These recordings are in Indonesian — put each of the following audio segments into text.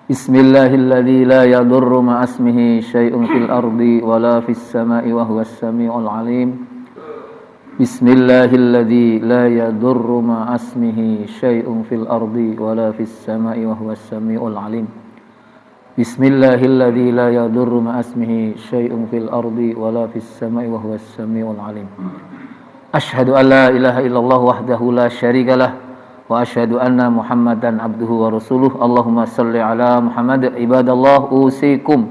Bismillahilladzi la yadurru ma'asmihi syai'un fil ardi wala fis sama'i wa huwas samiul alim. Bismillahilladzi la yadurru ma'asmihi syai'un fil ardi wala fis sama'i wa huwas samiul alim. Bismillahilladzi la yadurru ma'asmihi syai'un fil ardi wala fis sama'i wa huwas samiul alim. Asyhadu an la ilaha illallah wahdahu la syarikalah wa asyhadu anna Muhammadan abduhu wa rasuluh. Allahumma salli ala Muhammad. Ibadallah, usikum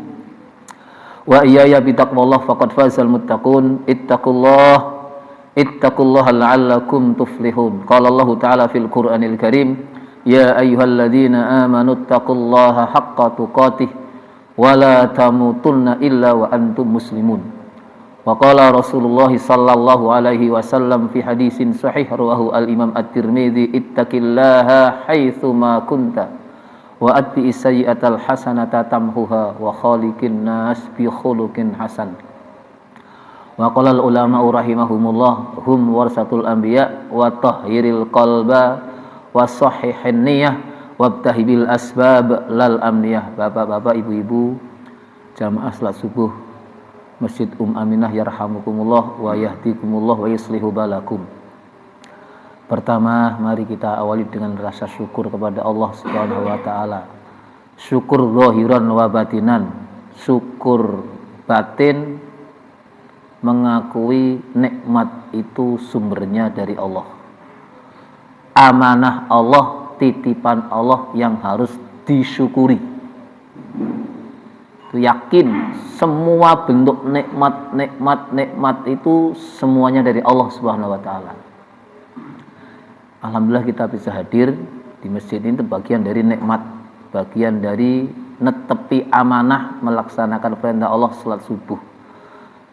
wa iyaya bitaqwallah faqad fazal muttaqun. Ittaqullaha la'allakum tuflihun. Qala Allah ta'ala fil Qur'anil Karim, ya ayyuhalladzina amanu ittaqullaha haqqa tuqatih wa la tamutunna illa wa antum muslimun. Wa qala Rasulullah sallallahu alaihi wasallam fi hadisin sahih rawahu al-Imam At-Tirmidzi, ittaqillaha haitsu ma kunta wa atbi sayyi'atal hasanata tamhuha wa khaliqin nas bi khuluqin hasan. Wa qala al-ulama rahimahumullah hum warasatul anbiya wa tahhiril qalba wa sahihin niyyah wabtahibil asbab lal amniyah. Bapak-bapak, ibu-ibu, jamaah salat subuh Masjid Aminah yarhamukumullah wa yahdikumullah wa yuslihu balakum. Pertama, mari kita awali dengan rasa syukur kepada Allah Subhanahu wa taala. Syukur zahiran wa batinan. Syukur batin mengakui nikmat itu sumbernya dari Allah. Amanah Allah, titipan Allah yang harus disyukuri. Yakin semua bentuk nikmat itu semuanya dari Allah Subhanahu wa taala. Alhamdulillah kita bisa hadir di masjid ini, itu bagian dari nikmat, bagian dari netepi amanah melaksanakan perintah Allah salat subuh.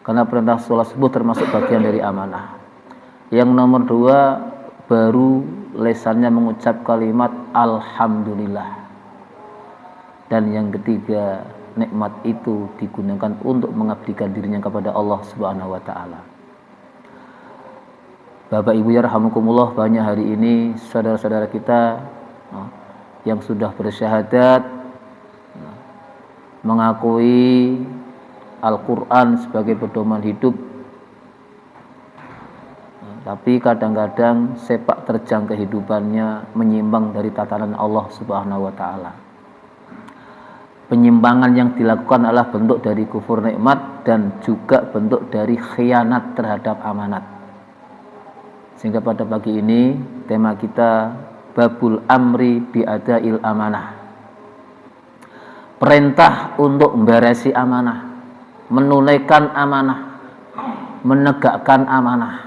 Karena perintah salat subuh termasuk bagian dari amanah. Yang nomor 2, baru lesannya mengucap kalimat alhamdulillah. Dan yang ketiga, nikmat itu digunakan untuk mengabdikan dirinya kepada Allah Subhanahu wa taala. Bapak Ibu yarhamukumullah, banyak hari ini saudara-saudara kita yang sudah bersyahadat mengakui Al-Qur'an sebagai pedoman hidup. Tapi kadang-kadang sepak terjang kehidupannya menyimpang dari tatanan Allah Subhanahu wa taala. Penyimpangan yang dilakukan adalah bentuk dari kufur nikmat dan juga bentuk dari khianat terhadap amanat. Sehingga pada pagi ini tema kita babul amri biadail amanah. Perintah untuk memberesi amanah, menunaikan amanah, menegakkan amanah.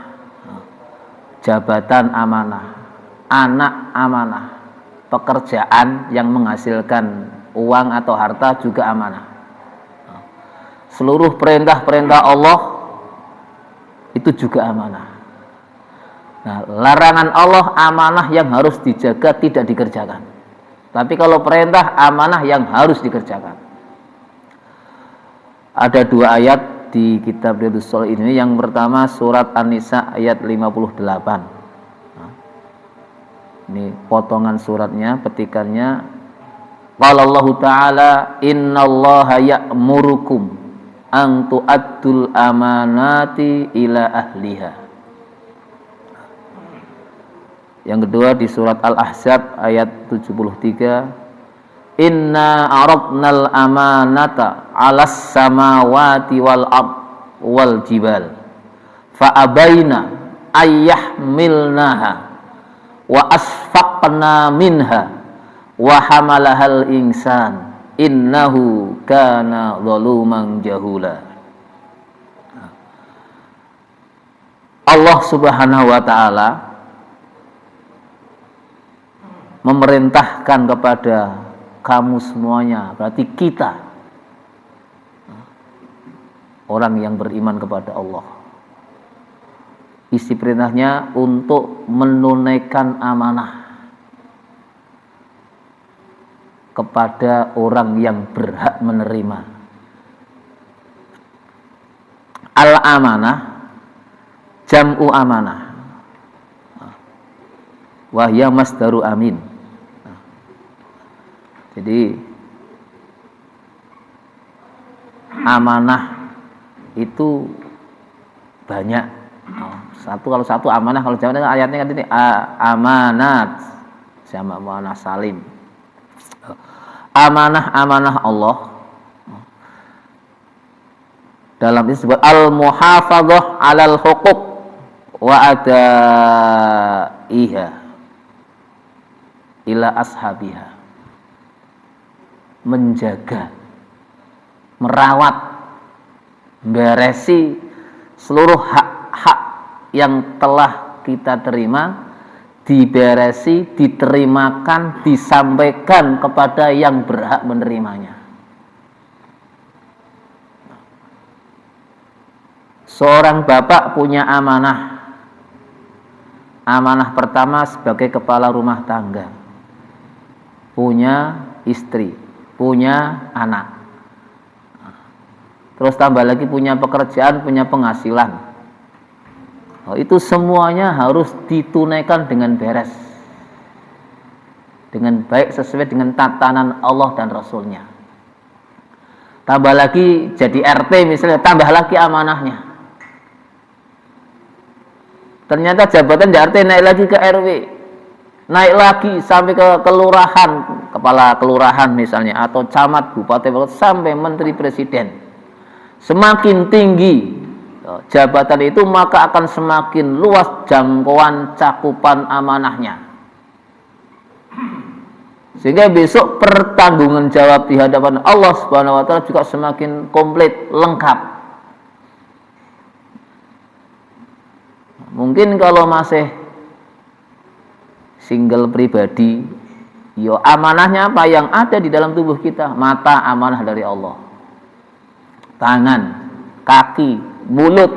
Jabatan amanah, anak amanah, pekerjaan yang menghasilkan uang atau harta juga amanah. Seluruh perintah-perintah Allah itu juga amanah. Nah, larangan Allah amanah yang harus dijaga tidak dikerjakan. Tapi kalau perintah amanah yang harus dikerjakan. Ada 2 ayat di kitab Riyadhus Shalihin ini. Yang pertama surat An-Nisa ayat 58. Ini potongan suratnya, petikannya. Qala Allah Ta'ala, innallaha ya'murukum an tu'addul amanati ila ahliha. Yang kedua di surat Al-Ahzab ayat 73, inna aradnal amanata 'alas samawati wal ard wal jibal fa abaina ayyahmilnaha wa asfaqna minha wa hamalahal insan innahu kana zaluman jahula. Allah Subhanahu wa taala memerintahkan kepada kamu semuanya, berarti kita orang yang beriman kepada Allah. Isi perintahnya untuk menunaikan amanah kepada orang yang berhak menerima. Al-amanah jam'u amanah, wahya masdaru amin. Jadi amanah itu banyak. Kalau satu amanah, kalau Jawa ayatnya kan ini amanat sama amanah salim. Amanah Allah dalam disebut al-muhafadzah 'alal huquq wa adaiha ila ashabiha, menjaga, merawat, beresi seluruh hak-hak yang telah kita terima, diberesi, diterimakan, disampaikan kepada yang berhak menerimanya. Seorang bapak punya amanah. Amanah pertama sebagai kepala rumah tangga, punya istri, punya anak, terus tambah lagi punya pekerjaan, punya penghasilan. Itu semuanya harus ditunaikan dengan beres, dengan baik, sesuai dengan tatanan Allah dan Rasulnya. Tambah lagi jadi RT misalnya, tambah lagi amanahnya. Ternyata jabatan di RT naik lagi ke RW, naik lagi sampai ke kelurahan, kepala kelurahan misalnya, atau camat, bupati, sampai menteri presiden. Semakin tinggi jabatan itu, maka akan semakin luas jangkauan cakupan amanahnya, sehingga besok pertanggungan jawab di hadapan Allah Subhanahu wa taala juga semakin komplit, lengkap. Mungkin kalau masih single pribadi, yo amanahnya apa yang ada di dalam tubuh kita? Mata amanah dari Allah, tangan, kaki, mulut,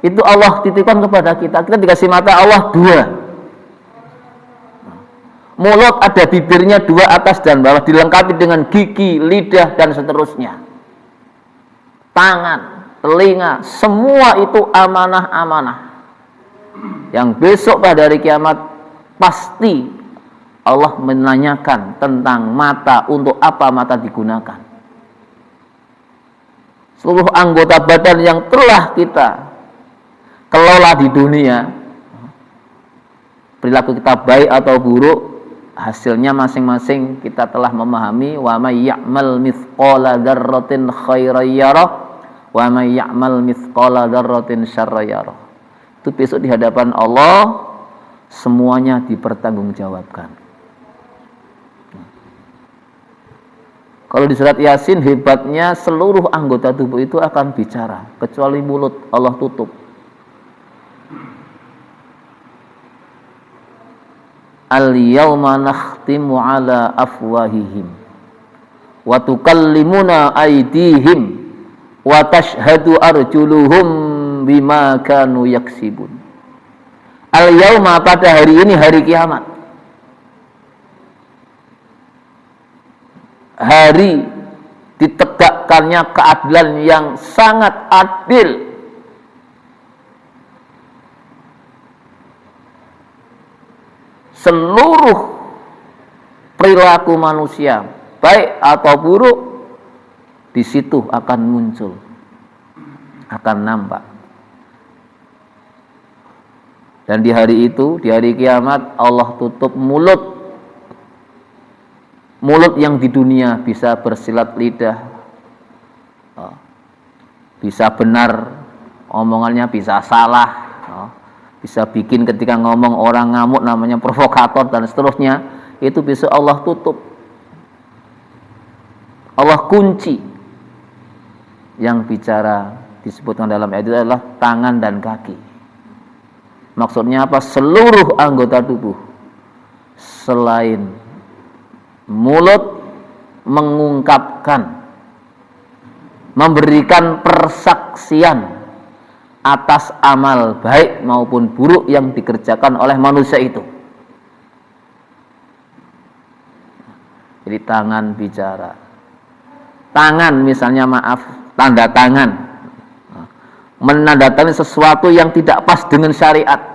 itu Allah titipkan kepada kita. Kita dikasih mata Allah 2, mulut ada bibirnya 2, atas dan bawah, dilengkapi dengan gigi, lidah, dan seterusnya, tangan, telinga, semua itu amanah-amanah yang besok pada hari kiamat pasti Allah menanyakan tentang mata, untuk apa mata digunakan. Seluruh anggota badan yang telah kita kelola di dunia, perilaku kita baik atau buruk, hasilnya masing-masing kita telah memahami. Wa may ya'mal mithqala dzarratin khairan yarah wa may ya'mal mithqala dzarratin syarran yarah. Itu besok di hadapan Allah semuanya dipertanggungjawabkan. Kalau di surat Yasin hebatnya, seluruh anggota tubuh itu akan bicara, kecuali mulut Allah tutup. Al-yawma nakhtimu ala afwahihim wa tukallimuna aydihim wa tashhadu arjuluhum bima kanu yaksibun. Al-yawma, pada hari ini, hari kiamat, hari ditegakkannya keadilan yang sangat adil. Seluruh perilaku manusia, baik atau buruk, di situ akan muncul, akan nampak. Dan di hari itu, di hari kiamat, Allah tutup mulut yang di dunia bisa bersilat lidah, bisa benar omongannya, bisa salah, bisa bikin ketika ngomong orang ngamuk, namanya provokator dan seterusnya. Itu bisa Allah tutup, Allah kunci. Yang bicara disebutkan dalam ayat itu adalah tangan dan kaki. Maksudnya apa? Seluruh anggota tubuh selain mulut mengungkapkan, memberikan persaksian atas amal baik maupun buruk yang dikerjakan oleh manusia itu. Jadi tangan bicara. Tangan misalnya, tanda tangan, menandatangani sesuatu yang tidak pas dengan syariat.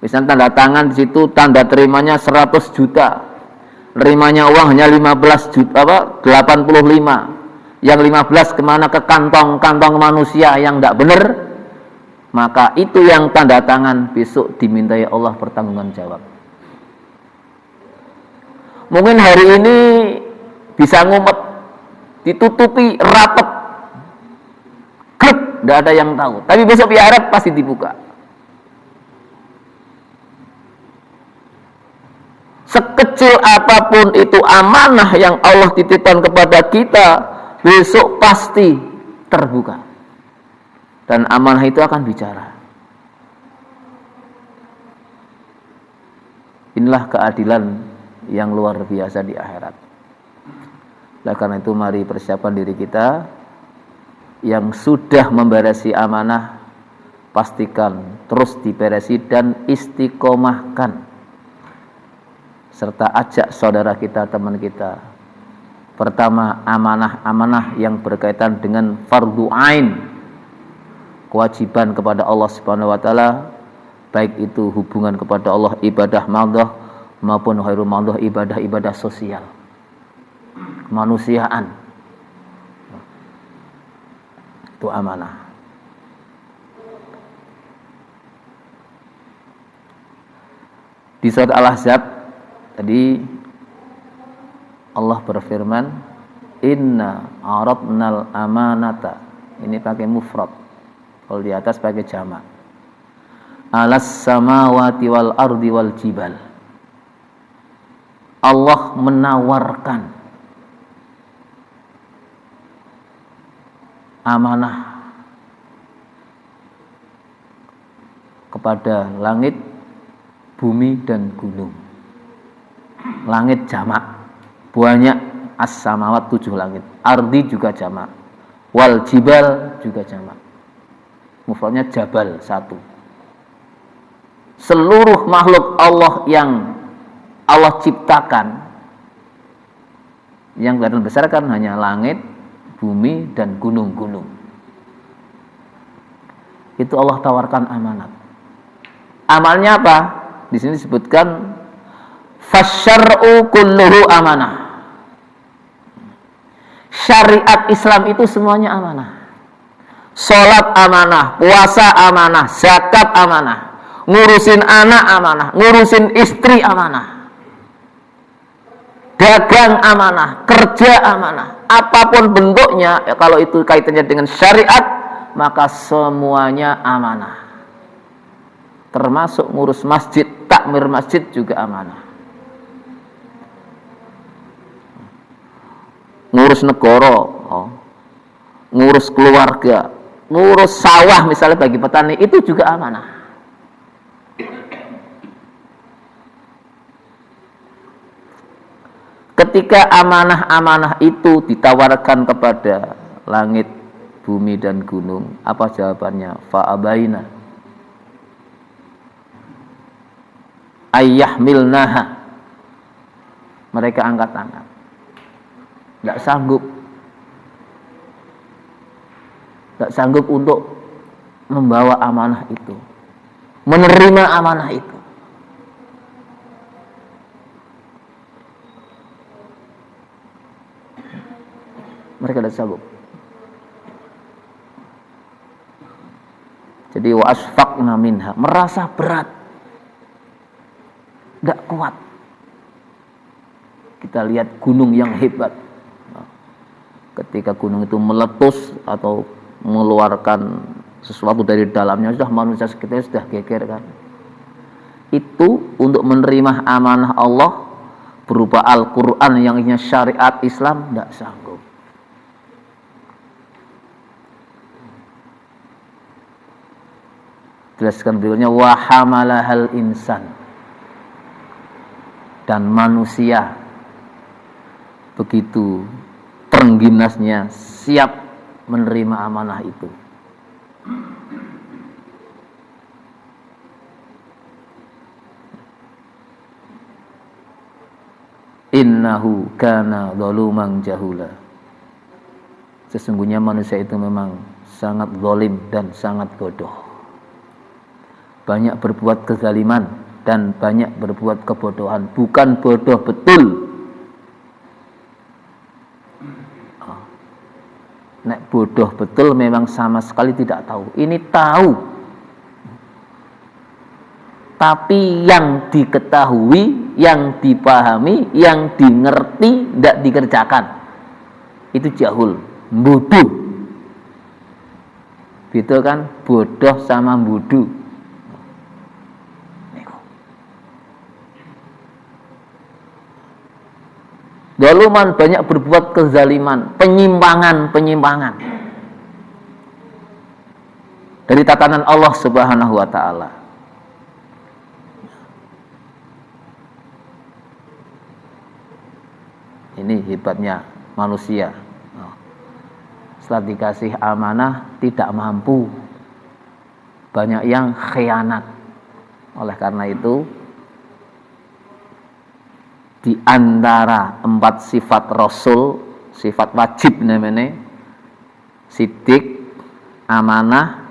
Misalnya tanda tangan di situ, tanda terimanya 100 juta. nerimanya uang hanya 15 juta 85, yang 15 kemana? Ke kantong-kantong manusia yang tidak benar, maka itu yang tanda tangan besok dimintai Allah pertanggungjawaban jawab. Mungkin hari ini bisa ngumpet, ditutupi rapat, grup, tidak ada yang tahu, tapi besok di akhirat pasti dibuka. Sekecil apapun itu amanah yang Allah titipkan kepada kita, besok pasti terbuka. Dan amanah itu akan bicara. Inilah keadilan yang luar biasa di akhirat. Nah, karena itu mari persiapkan diri kita yang sudah memberesi amanah, pastikan terus diberesi dan istiqomahkan, serta ajak saudara kita, teman kita. Pertama, amanah-amanah yang berkaitan dengan fardu ain, kewajiban kepada Allah Subhanahu wa taala, baik itu hubungan kepada Allah, ibadah madhah maupun khairul madhah, ibadah-ibadah sosial, kemanusiaan. Itu amanah. Di surat Al-Ahzab tadi Allah berfirman, inna aradnal amanata, ini pakai mufrad, kalau di atas pakai jamak, alas samawati wal ardi wal jibal. Allah menawarkan amanah kepada langit, bumi dan gunung. Langit jamak, banyak, as-samawat 7 langit, ardi juga jamak, wal jibal juga jamak, mufradnya jabal 1. Seluruh makhluk Allah yang Allah ciptakan, yang kelihatan besar kan hanya langit, bumi dan gunung-gunung. Itu Allah tawarkan amanat. Amalnya apa? Di sini disebutkan fasyar'u kulluhu amanah. Syariat Islam itu semuanya amanah. Salat amanah, puasa amanah, zakat amanah, ngurusin anak amanah, ngurusin istri amanah, dagang amanah, kerja amanah, apapun bentuknya, ya, kalau itu kaitannya dengan syariat, maka semuanya amanah. Termasuk ngurus masjid, takmir masjid juga amanah. Ngurus negara, ngurus keluarga, ngurus sawah misalnya bagi petani, itu juga amanah. Ketika amanah-amanah itu ditawarkan kepada langit, bumi dan gunung, apa jawabannya? Fa'abaina ayyahmilnaha. Mereka angkat tangan, tidak sanggup untuk membawa amanah itu, menerima amanah itu. Mereka tidak sanggup. Jadi wa asfaqna minha, merasa berat, tidak kuat. Kita lihat gunung yang hebat, ketika gunung itu meletus atau mengeluarkan sesuatu dari dalamnya, sudah manusia sekitarnya sudah geger kan. Itu untuk menerima amanah Allah berupa Al-Quran yang isinya syariat Islam, tidak sanggup. Jelaskan berikutnya, wa hamalahal insan, dan manusia begitu terengginasnya siap menerima amanah itu. Innahu kana zaluman jahula. Sesungguhnya manusia itu memang sangat zalim dan sangat bodoh. Banyak berbuat kezaliman dan banyak berbuat kebodohan. Bukan bodoh betul, bodoh betul memang sama sekali tidak tahu. Ini tahu, tapi yang diketahui, yang dipahami, yang dimengerti tidak dikerjakan, itu jahul, bodoh. Gitu kan, bodoh sama bodoh. Zaluman, banyak berbuat kezaliman, penyimpangan dari tatanan Allah Subhanahu wa taala. Ini hebatnya manusia. Setelah dikasih amanah tidak mampu, banyak yang khianat. Oleh karena itu, di antara 4 sifat Rasul, sifat wajib namanya, sidik, amanah,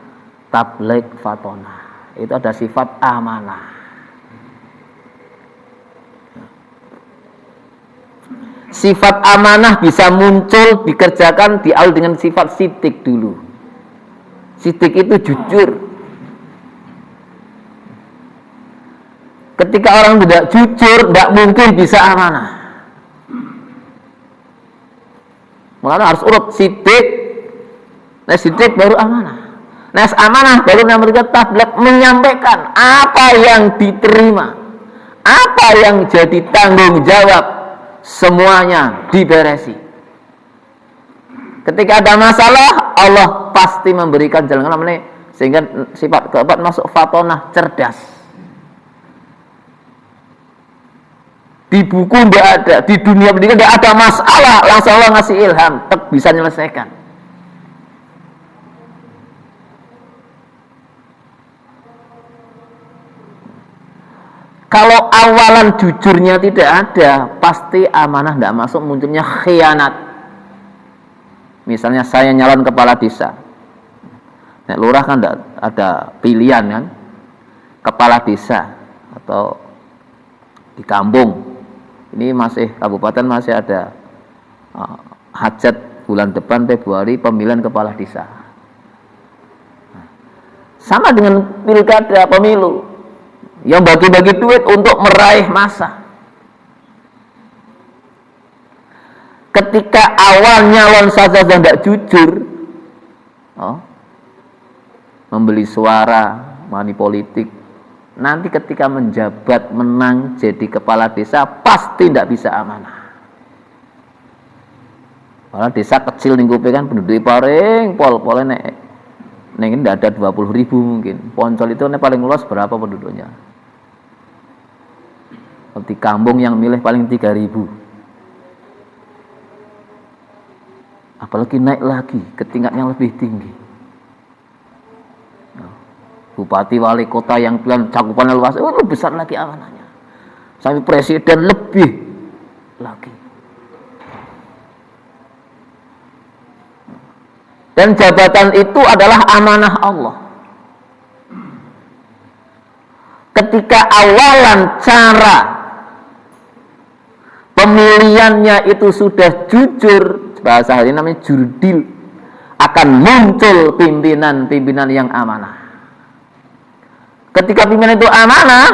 tabligh, fatonah. Itu ada sifat amanah. Sifat amanah bisa muncul, dikerjakan, diawali dengan sifat sidik dulu. Sidik itu jujur. Ketika orang tidak jujur, tidak mungkin bisa amanah. Mulanya harus urut sidik, nah sidik baru amanah. Nah amanah baru namanya tabligh, menyampaikan apa yang diterima, apa yang jadi tanggung jawab, semuanya diberesi. Ketika ada masalah, Allah pasti memberikan jalan namanya, sehingga sifat keempat masuk fatonah, cerdas. Di buku tidak ada, di dunia pendidikan tidak ada masalah, langsung Allah ngasih ilham, bisa menyelesaikan. Kalau awalan jujurnya tidak ada, pasti amanah tidak masuk, munculnya khianat. Misalnya saya nyalon kepala desa, nah, lurah kan tidak ada pilihan kan, kepala desa atau di kampung. Ini masih kabupaten masih ada hajat bulan depan Februari pemilihan kepala desa. Sama dengan pilkada, pemilu yang bagi-bagi duit untuk meraih massa. Ketika awal nyalon saja tidak jujur, membeli suara, money politik, nanti ketika menjabat, menang jadi kepala desa, pasti tidak bisa amanah. Kepala desa kecil lingkupnya kan, penduduk paling pol-polnya ini tidak ada 20.000 mungkin. Poncol itu paling luas berapa penduduknya? Di kampung yang milih paling 3.000. Apalagi naik lagi ke tingkat yang lebih tinggi. Bupati, wali kota yang pilihan cakupannya luas, lebih besar lagi amanahnya. Sampai presiden lebih lagi. Dan jabatan itu adalah amanah Allah. Ketika awalan cara pemilihannya itu sudah jujur, bahasa hari ini namanya jurdil, akan muncul pimpinan-pimpinan yang amanah. Ketika pimpinan itu amanah,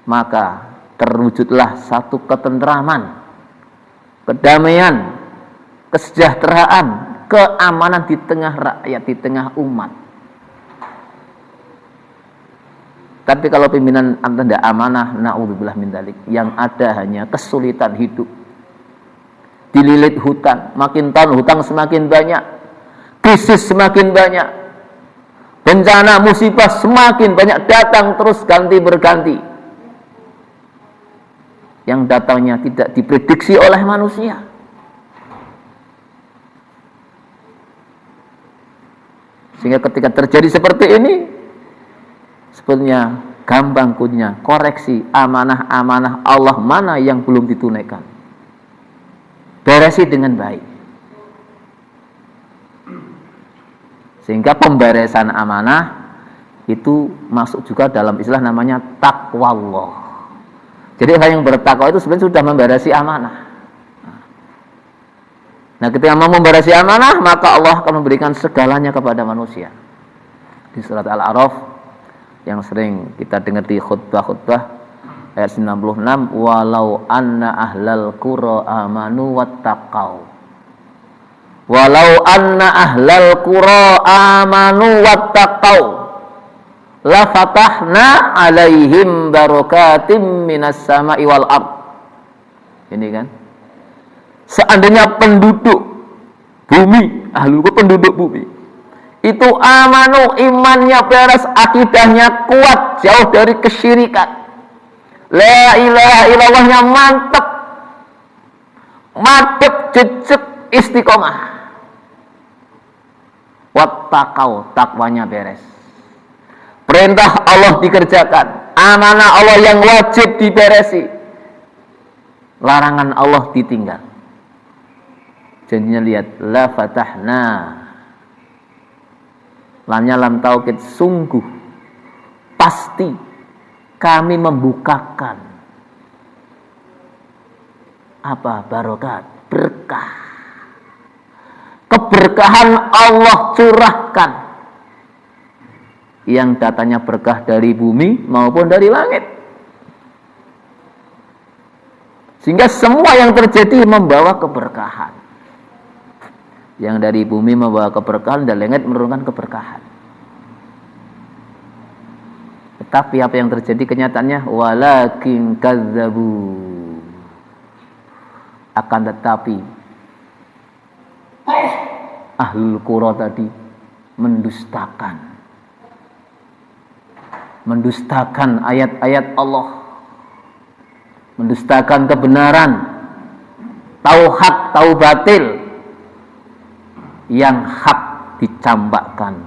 maka terwujudlah satu ketentraman, kedamaian, kesejahteraan, keamanan di tengah rakyat, di tengah umat. Tapi kalau pimpinan Anda tidak amanah, na'udzubillah min dzalik, yang ada hanya kesulitan hidup. Dililit hutang, makin tahun hutang semakin banyak, krisis semakin banyak, bencana musibah semakin banyak datang terus ganti berganti. Yang datangnya tidak diprediksi oleh manusia. Sehingga ketika terjadi seperti ini, sebetulnya gampang punya koreksi amanah-amanah Allah mana yang belum ditunaikan. Beresi dengan baik. Sehingga pemberesan amanah itu masuk juga dalam istilah namanya taqwallah. Jadi orang yang bertakwa itu sebenarnya sudah memberesi amanah. Nah, ketika mau membarasi amanah, maka Allah akan memberikan segalanya kepada manusia. Di surat Al-A'raf yang sering kita dengar di khutbah-khutbah ayat 96, walau anna ahlal qura amanu wattaqau. Walau anna ahlal qura amanu wattaqau la fatahna alaihim barakatim minas sama'i wal ard. Ini kan, seandainya penduduk bumi, penduduk bumi itu amanu, imannya beres, akidahnya kuat, jauh dari kesyirikan, la ilaha illallahnya mantap, madep, jejak, istiqomah, wattaqau, takwanya beres, perintah Allah dikerjakan, amanah Allah yang wajib diberesi, larangan Allah ditinggal. Jadinya lihat, la fatahna, lamnya lam taukid, sungguh, pasti kami membukakan apa? Barokat, berkah, keberkahan Allah curahkan, yang datanya berkah dari bumi maupun dari langit, sehingga semua yang terjadi membawa keberkahan. Yang dari bumi membawa keberkahan, dan langit menurunkan keberkahan. Tetapi apa yang terjadi kenyataannya? Walakin kadzabu, akan tetapi ahlul qura tadi mendustakan ayat-ayat Allah, mendustakan kebenaran, tahu hak, tahu batil. Yang hak dicambakkan,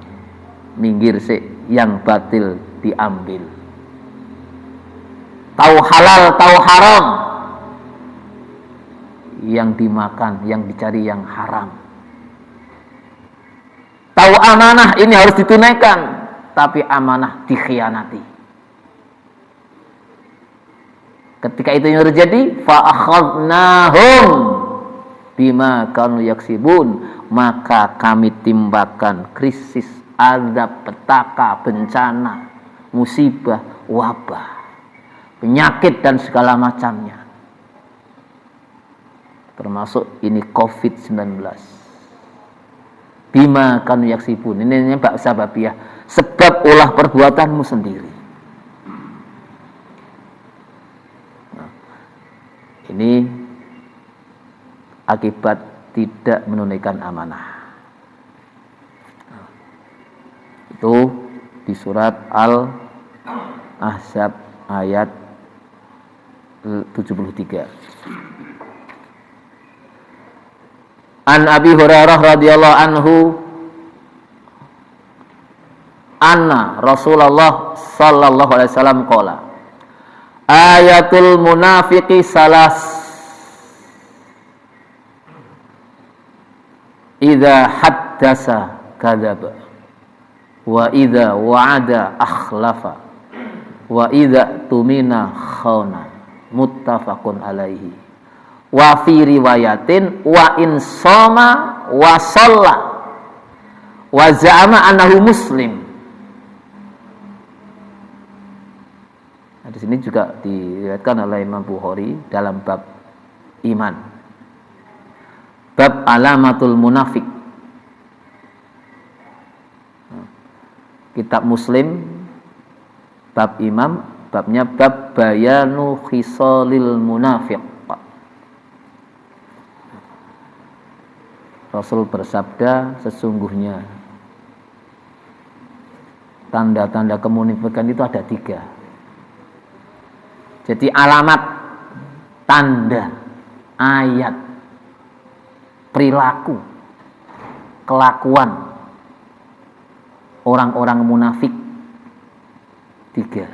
minggir sih, yang batil diambil. Tahu halal, tahu haram, yang dimakan, yang dicari yang haram. Tahu amanah ini harus ditunaikan, tapi amanah dikhianati. Ketika itu yang terjadi, fa akhadnahum bima kanu yaksibun, maka kami timpakan krisis, azab, petaka, bencana, musibah, wabah, penyakit dan segala macamnya, termasuk ini COVID-19. Bima kanu yaksibun, ini bab sababiyah, sebab ulah perbuatanmu sendiri. Nah, ini akibat tidak menunaikan amanah. Itu di surat Al-Ahzab ayat 73. An Abi Hurairah radhiyallahu anhu anna Rasulullah sallallahu alaihi wasallam qala ayatul munafiqi salas idza haddasa kadzaba wa idza wa'ada akhlafa wa idza tumina khana, muttafaqun alaihi. Wa fi riwayatin wa in shoma wa shalla wa za'ama annahu muslim. Nah, di sini juga diriwayatkan oleh Imam Bukhari dalam bab iman, bab alamatul munafik. Kitab Muslim bab imam, babnya bab bayanu khisalil munafiq. Rasul bersabda, sesungguhnya tanda-tanda kemunafikan itu ada 3. Jadi alamat, tanda, ayat, perilaku, kelakuan orang-orang munafik 3.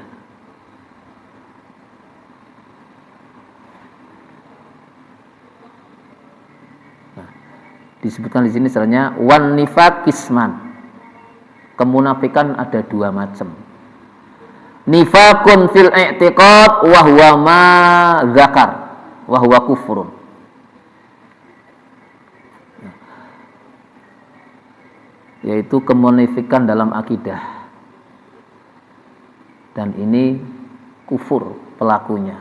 Nah, disebutkan di sini sebenarnya wan nifaq kisman. Kemunafikan ada 2 macam. Nifaqun fil i'tiqad wa huwa ma dzakar wa huwa kufrun. yaitu kemunafikan dalam akidah. Dan ini kufur pelakunya.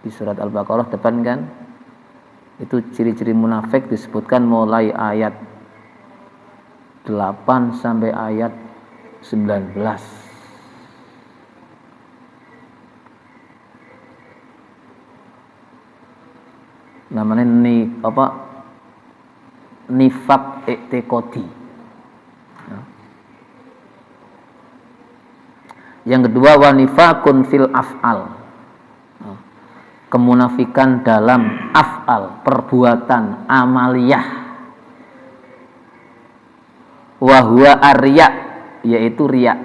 Di surat Al-Baqarah depan kan, itu ciri-ciri munafik disebutkan mulai ayat 8 sampai ayat 19. Namanya nifaq i'tiqadi. Yang kedua, wa nifaqun fil af'al. Kemunafikan dalam af'al, perbuatan amaliyah. Wa huwa ar-riya, yaitu riya.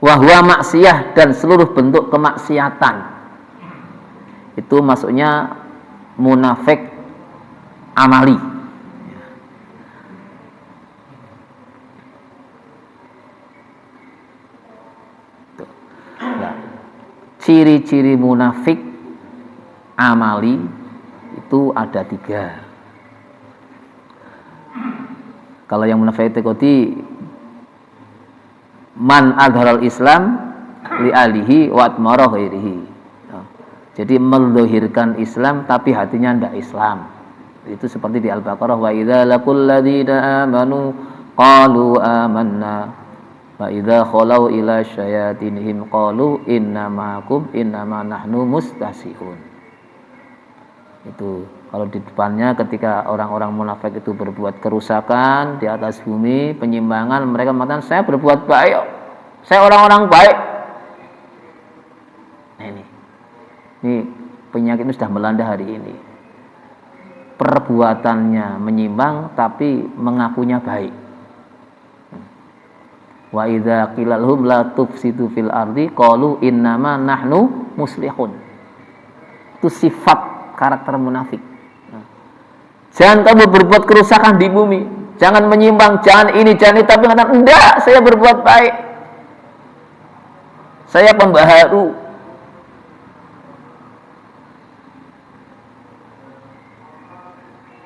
Wa huwa maksiyah, dan seluruh bentuk kemaksiatan. Itu maksudnya munafik amali. Ciri-ciri munafik amali itu ada 3. Kalau yang munafik i'tiqadi, man adharal Islam li alihi wa atmara ghairihi. Jadi menzahirkan Islam tapi hatinya tidak Islam. Itu seperti di Al-Baqarah, wa idza laqul ladzina amanu qalu amanna wa idza khalau ila syayatinihim qalu inna ma'akum innama nahnu mustahzi'un. Itu kalau di depannya ketika orang-orang munafik itu berbuat kerusakan di atas bumi, penyimpangan, mereka mengatakan saya berbuat baik, saya orang-orang baik. Nah, ini penyakit ini sudah melanda hari ini. Perbuatannya menyimpang tapi mengakunya baik. Wa idza qila lahum la tufsidu fil ardi qalu innama nahnu muslihun. Itu sifat karakter munafik. Jangan kamu berbuat kerusakan di bumi, jangan menyimpang, jangan ini, jangan itu, tapi mengatakan enggak, saya berbuat baik, saya pembaharu.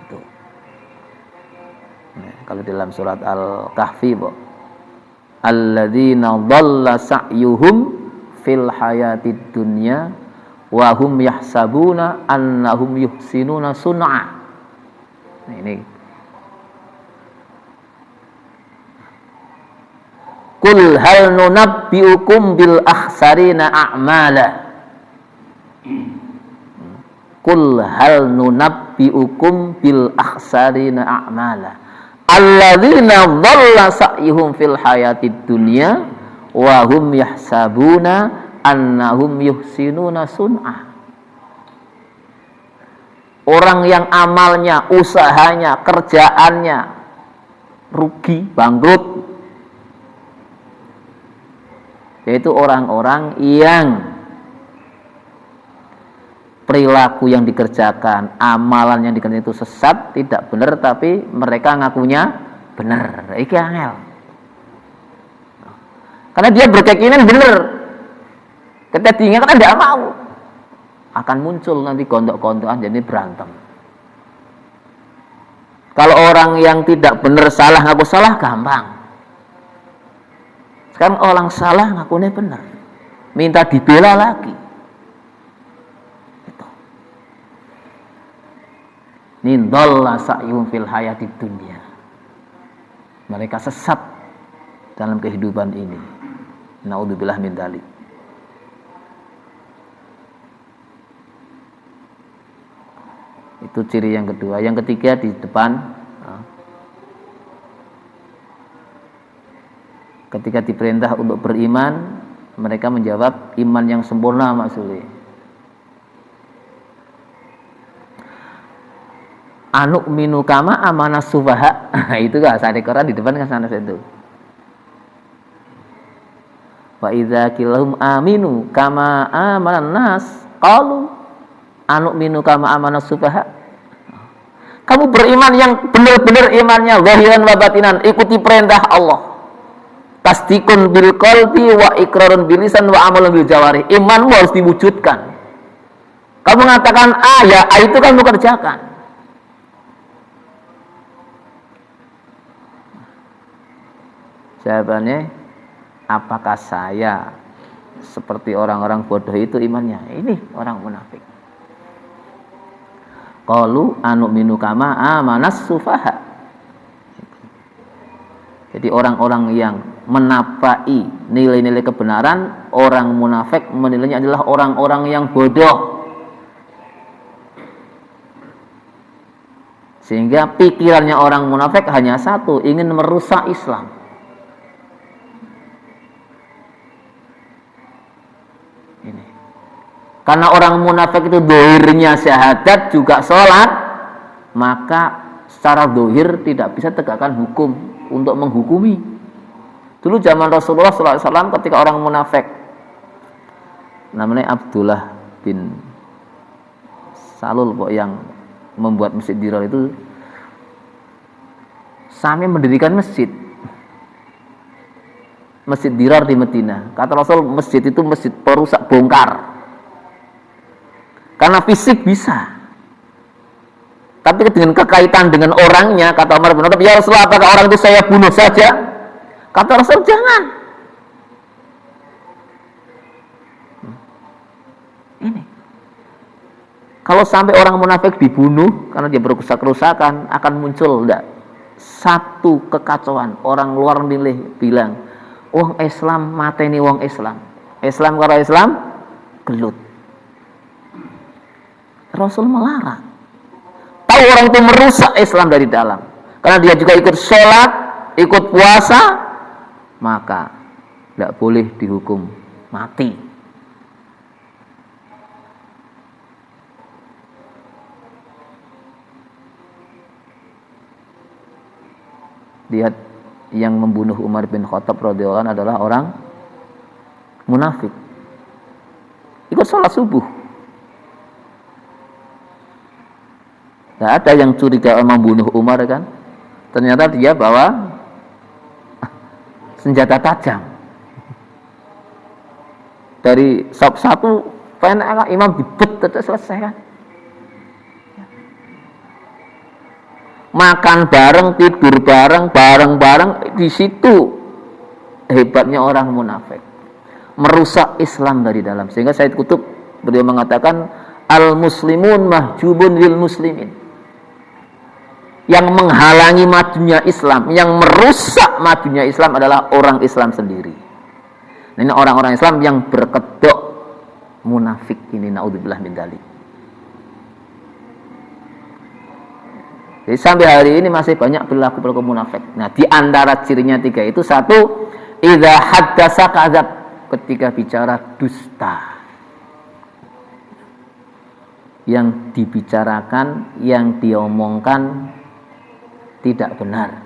Itu. Nah, kalau dalam surat Al-Kahfi, alladzina dhalla sa'yuhum fil hayatid dunya wa hum yahsabuna annahum yuhsinuna sun'a. Nah, ini Qul hal nunabbiukum bil akhsarina a'mala. Qul hal nunabbiukum bil akhsarina a'mala alladzina dhalla sa'yuhum fil hayatid dunya wa hum yahsabuna annahum yuhsinuna sun'a. Orang yang amalnya, usahanya, kerjaannya rugi, bangkrut, yaitu orang-orang yang perilaku yang dikerjakan, amalan yang dikerjakan itu sesat, tidak benar, tapi mereka ngakunya benar. Iki angel. Karena dia berkeyakinan benar. Ketika diingatkan tidak mau, akan muncul nanti gontok-gontokan, jadi berantem. Kalau orang yang tidak benar salah, ngaku salah, gampang. Sekarang orang salah ngakunya benar, minta dibela lagi. Nindalla sa'yum fil hayatid dunya. Mereka sesat dalam kehidupan ini. Naudzubillah min dzalik. Itu ciri yang kedua. Yang ketiga di depan, ketika diperintah untuk beriman, mereka menjawab iman yang sempurna maksudnya. Anu minu kama amana subaha. Itu kan saat Quran di depan kan sana itu. Wa idza kilahum aminu kama amanan nas qalu anu minu kama amana subaha. Kamu beriman yang benar-benar imannya zahiran wa batinan, ikuti perintah Allah. Tasdikun bil qalbi wa iqrarun bil lisan wa amalun bil jawari. Imanmu harus diwujudkan. Kamu mengatakan A, ya A itu kamu kerjakan. Jawabannya, apakah saya seperti orang-orang bodoh itu imannya? Ini orang munafik. Qalu anu'minu kama amanas sufaha. Jadi orang-orang yang menapai nilai-nilai kebenaran, orang munafik menilainya adalah orang-orang yang bodoh. Sehingga pikirannya orang munafik hanya satu, ingin merusak Islam. Ini. Karena orang munafik itu dohirnya syahadat juga sholat, maka secara dohir tidak bisa tegakkan hukum untuk menghukumi. Dulu zaman Rasulullah SAW ketika orang munafik, namanya Abdullah bin Salul yang membuat masjid Dirar itu, sampai mendirikan masjid Dirar di Madinah. Kata Rasul, masjid itu masjid perusak bongkar. Karena fisik bisa, tapi dengan kekaitan dengan orangnya, kata Umar bin Khattab, ya Rasulullah, apakah orang itu saya bunuh saja? Kata Rasul, jangan. Ini kalau sampai orang munafik dibunuh karena dia kerusakan, akan muncul satu kekacauan. Orang luar milih bilang, wong Islam mateni wong Islam. Islam karo Islam gelut. Rasul melarang. Tahu orang itu merusak Islam dari dalam. Karena dia juga ikut sholat, ikut puasa, maka tidak boleh dihukum mati. Lihat, yang membunuh Umar bin Khattab radhiyallahu anhu adalah orang munafik. Ikut sholat subuh. Tidak ada yang curiga membunuh Umar kan? Ternyata dia bawa senjata tajam. Dari satu pengen imam dibet, tidak selesai kan? Makan bareng, tidur bareng, bareng-bareng. Di situ hebatnya orang munafik, merusak Islam dari dalam. Sehingga Said Qutb beliau mengatakan, al-muslimun mahjubun lil muslimin. Yang menghalangi majunya Islam, yang merusak majunya Islam adalah orang Islam sendiri. Nah, ini orang-orang Islam yang berkedok munafik ini, naudzubillah min dzalik. Jadi sampai hari ini masih banyak perilaku munafik. Nah, di antara cirinya 3 itu, 1, idza haddasa kadzab, ketika bicara dusta. Yang dibicarakan, yang diomongkan tidak benar.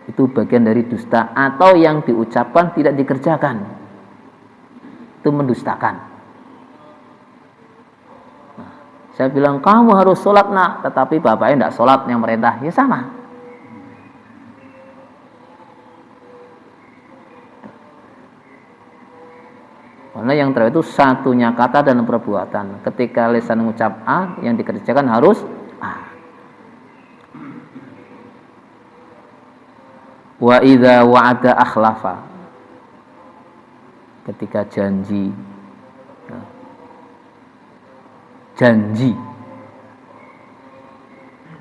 Itu bagian dari dusta. Atau yang diucapkan tidak dikerjakan, itu mendustakan. Saya bilang, kamu harus sholat nak, tetapi bapaknya tidak sholat, yang merintah, ya sama. Karena yang terakhir itu satunya kata dan perbuatan. Ketika lisan mengucap A, yang dikerjakan harus A. Wa idza wa'ada akhlafa, ketika janji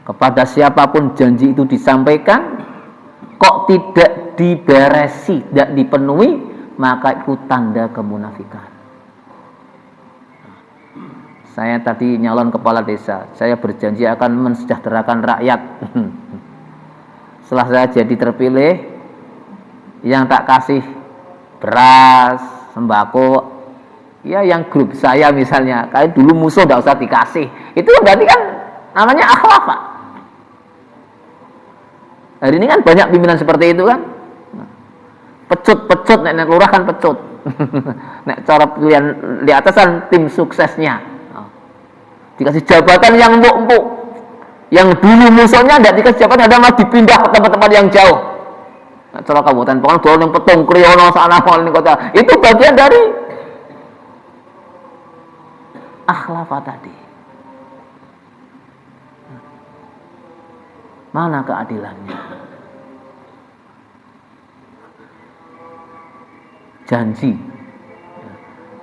kepada siapapun janji itu disampaikan, kok tidak diberesi, tidak dipenuhi, maka itu tanda kemunafikan. Saya tadi nyalon kepala desa, saya berjanji akan mensejahterakan rakyat. Setelah saya jadi terpilih, yang tak kasih beras, sembako, ya yang grup saya misalnya, kayak dulu musuh tidak usah dikasih. Itu berarti kan namanya akhlak, Pak. Hari ini kan banyak pimpinan seperti itu kan. Pecut, nek lurah kan pecut. Nek cara pilihan di atas kan tim suksesnya. Dikasih jabatan yang empuk-empuk. Yang dulu musuhnya tidak dikasih jabatan, ada malah dipindah ke tempat-tempat yang jauh. Nek cara kabupaten pokoknya doang yang petung Kriyono sana ini kota. Itu bagian dari akhlafa tadi. Mana keadilannya? janji.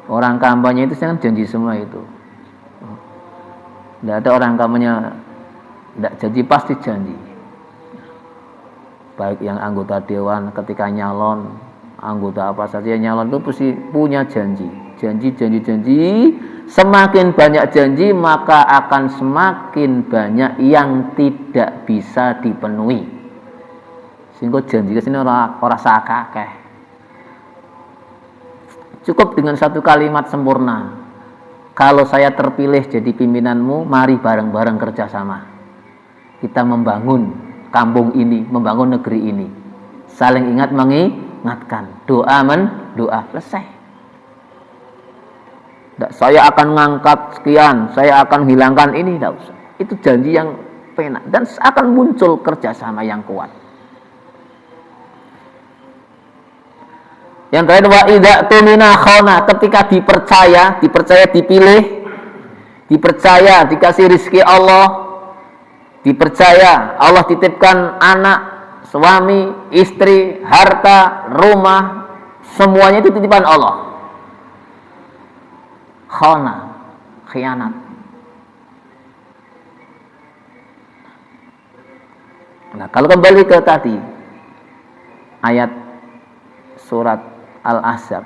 Orang kampanye itu kan janji semua itu. Tidak ada orang kampanye tidak janji, pasti janji. Baik yang anggota dewan ketika nyalon, anggota apa saja yang nyalon itu pasti punya janji. Janji. Semakin banyak janji maka akan semakin banyak yang tidak bisa dipenuhi. Sehingga janji ke sini ora sakakeh. Cukup dengan satu kalimat sempurna. Kalau saya terpilih jadi pimpinanmu, mari bareng-bareng kerjasama. Kita membangun kampung ini, membangun negeri ini. Saling ingat mengingatkan. Doa selesai. Saya akan ngangkat sekian, saya akan hilangkan ini, tidak usah. Itu janji yang penak dan akan muncul kerjasama yang kuat. Yang terakhir, wa idza tumina khana, ketika dipercaya dipilih, dipercaya dikasih rizki Allah, dipercaya Allah titipkan anak, suami, istri, harta, rumah, semuanya itu titipan Allah. Khana, khianat. Nah, kalau kembali ke tadi ayat surat Al-Ahzab,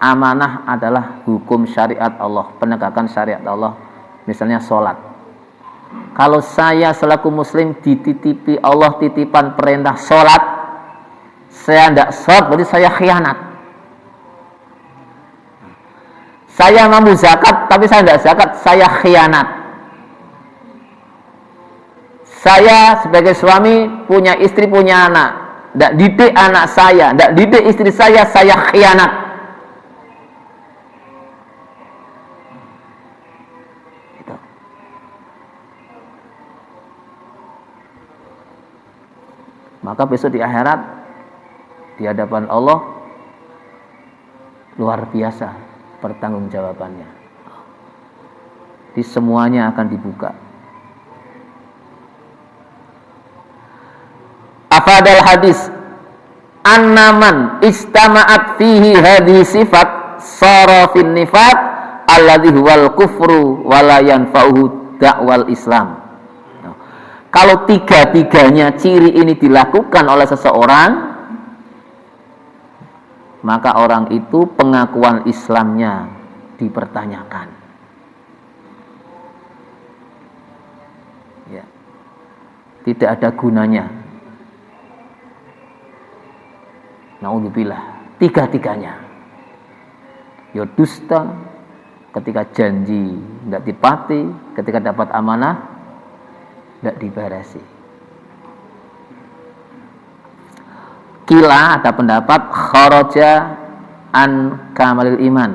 amanah adalah hukum syariat Allah, penegakan syariat Allah. Misalnya sholat. Kalau saya selaku muslim dititipi Allah titipan perintah sholat, saya tidak sholat berarti saya khianat. Saya mau zakat tapi saya tidak zakat, saya khianat. Saya sebagai suami punya istri, punya anak, tidak didik anak saya, tidak didik istri saya khianat. Itu. Maka besok di akhirat, di hadapan Allah, luar biasa pertanggungjawabannya. Di semuanya akan dibuka. Afadal hadis annaman istama'at fihi hadhihi sifat sara fin nifaq alladhi huwal kufru wala yanfa'uhu da'wal Islam. Kalau tiga-tiganya ciri ini dilakukan oleh seseorang, maka orang itu pengakuan Islamnya dipertanyakan. Ya. Tidak ada gunanya. Naudzubillah, tiga-tiganya. Ya dusta ketika janji tidak dipati, ketika dapat amanah tidak diberesi. Kila ada pendapat kharaja an kamalil iman.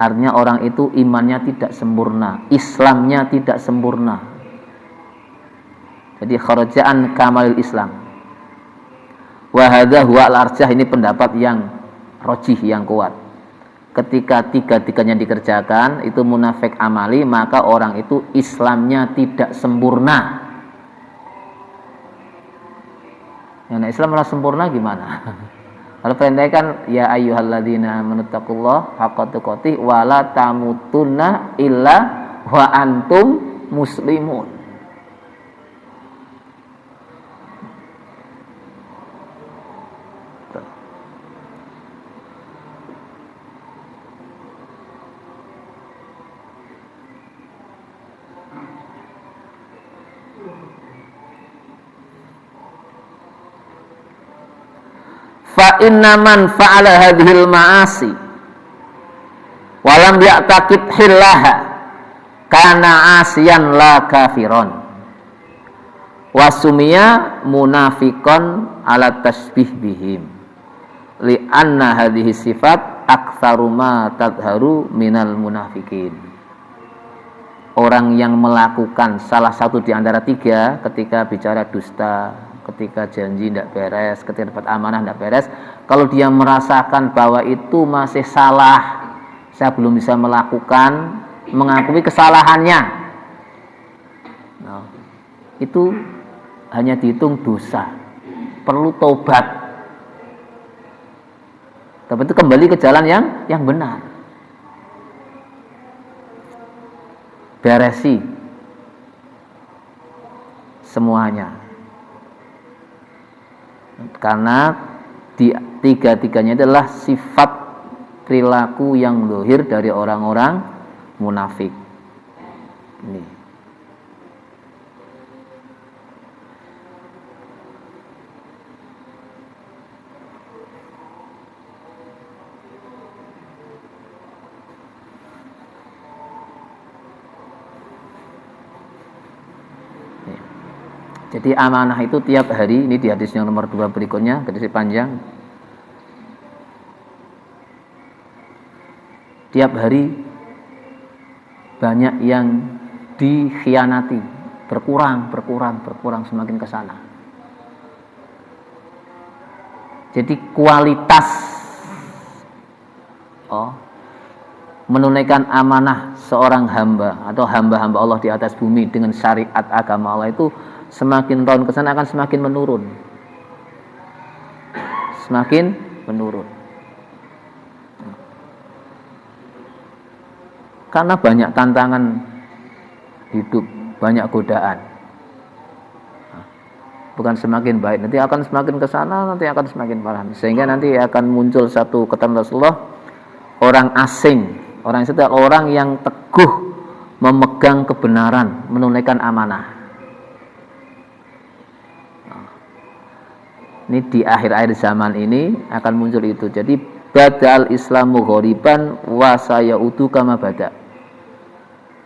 Artinya orang itu imannya tidak sempurna, Islamnya tidak sempurna. Jadi kharaja an kamalil Islam. Wa hadza huwa al-arjah, ini pendapat yang rajih, yang kuat. Ketika tiga-tiganya dikerjakan itu munafik amali, maka orang itu Islamnya tidak sempurna. Yang Islam malah sempurna gimana? Kalau pendek kan ya ayyuhalladzina amanuttaqullaha haqqa tuqatih wa la tamutunna illa wa antum muslimun. Fa inna man fa'ala hadhil ma'asi wa lam ya'taqid hillaha kana asiyan la kafiron wa sumiya munafiqan ala tasbih bihim li anna hadhihi sifat aktsaru ma tadharu minal munafiqin. Orang yang melakukan salah satu di antara tiga, ketika bicara dusta, ketika janji tidak beres, ketika dapat amanah tidak beres, kalau dia merasakan bahwa itu masih salah, saya belum bisa melakukan, mengakui kesalahannya, nah, itu hanya dihitung dosa, perlu tobat. Tapi itu kembali ke jalan yang benar. Beresi semuanya. Karena tiga-tiganya adalah sifat perilaku yang zahir dari orang-orang munafik. Ini. Jadi amanah itu tiap hari, ini di hadis yang nomor 2 berikutnya, hadis panjang. Tiap hari banyak yang dikhianati, berkurang semakin ke sana. Jadi kualitas menunaikan amanah seorang hamba atau hamba-hamba Allah di atas bumi dengan syariat agama Allah itu semakin tahun ke sana akan semakin menurun. Semakin menurun. Karena banyak tantangan hidup, banyak godaan. Bukan semakin baik, nanti akan semakin ke sana, nanti akan semakin parah. Sehingga nanti akan muncul satu kata Rasulullah, orang asing, orang itu adalah orang yang teguh memegang kebenaran, menunaikan amanah. Ini di akhir-akhir zaman ini akan muncul itu. Jadi badal Islamu ghoriban wa sayaudu kama bada.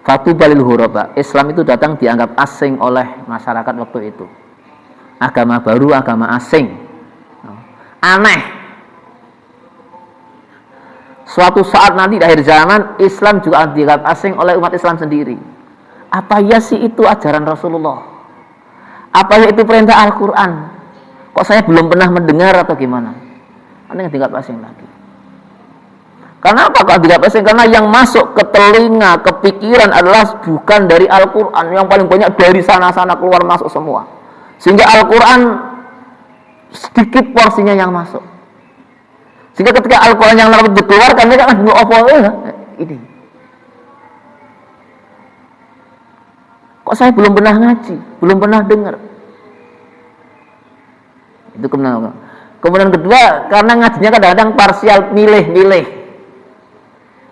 Fatubalil ghuraba. Islam itu datang dianggap asing oleh masyarakat waktu itu. Agama baru, agama asing. Aneh. Suatu saat nanti di akhir zaman Islam juga dianggap asing oleh umat Islam sendiri. Apa ya sih itu ajaran Rasulullah? Apa ya itu perintah Al-Quran? Kok saya belum pernah mendengar atau gimana? Anda dianggap asing lagi. Karena apa kok dianggap asing? Karena yang masuk ke telinga, ke pikiran adalah bukan dari Al-Quran. Yang paling banyak dari sana-sana keluar masuk semua. Sehingga Al-Quran sedikit porsinya yang masuk. Sehingga ketika Al-Quran yang dikeluarkan, mereka akan apa ini. Kok saya belum pernah ngaji, belum pernah dengar. Itu kemudian kedua, karena ngajinya kadang-kadang parsial, milih-milih.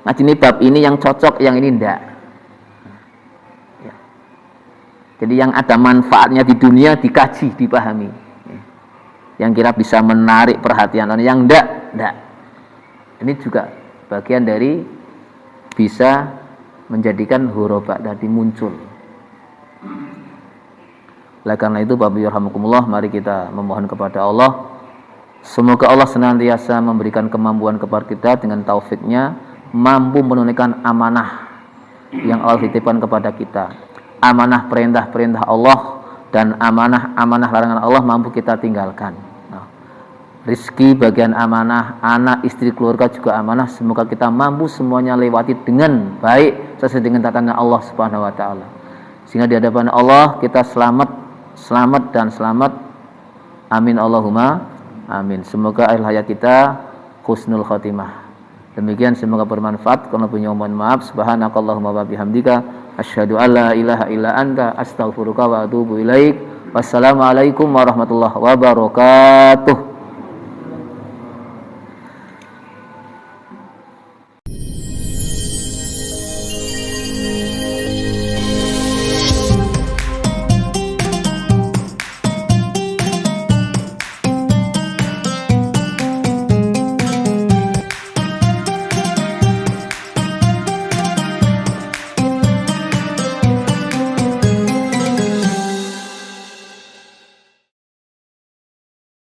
Ngaji ini bab ini yang cocok, yang ini enggak. Ya. Jadi yang ada manfaatnya di dunia dikaji, dipahami. Yang kira bisa menarik perhatian orang, yang enggak. Ini juga bagian dari bisa menjadikan huraba tadi muncul. Oleh karena itu, Bapak Yarhamukumullah, mari kita memohon kepada Allah. Semoga Allah senantiasa memberikan kemampuan kepada kita dengan taufiknya, mampu menunaikan amanah yang Allah titipkan kepada kita. Amanah perintah-perintah Allah dan amanah-amanah larangan Allah mampu kita tinggalkan. Rizki bagian amanah, anak, istri, keluarga juga amanah. Semoga kita mampu semuanya lewati dengan baik sesuai dengan tatanan Allah Subhanahu wa taala. Sehingga di hadapan Allah kita selamat dan selamat. Amin Allahumma amin. Semoga akhir hayat kita husnul khotimah. Demikian, semoga bermanfaat. Kalau punya mohon maaf. Subhanakallahumma wa bihamdika asyhadu an la ilaha illa anta astaghfiruka wa atubu ilaik. Wassalamualaikum warahmatullahi wabarakatuh.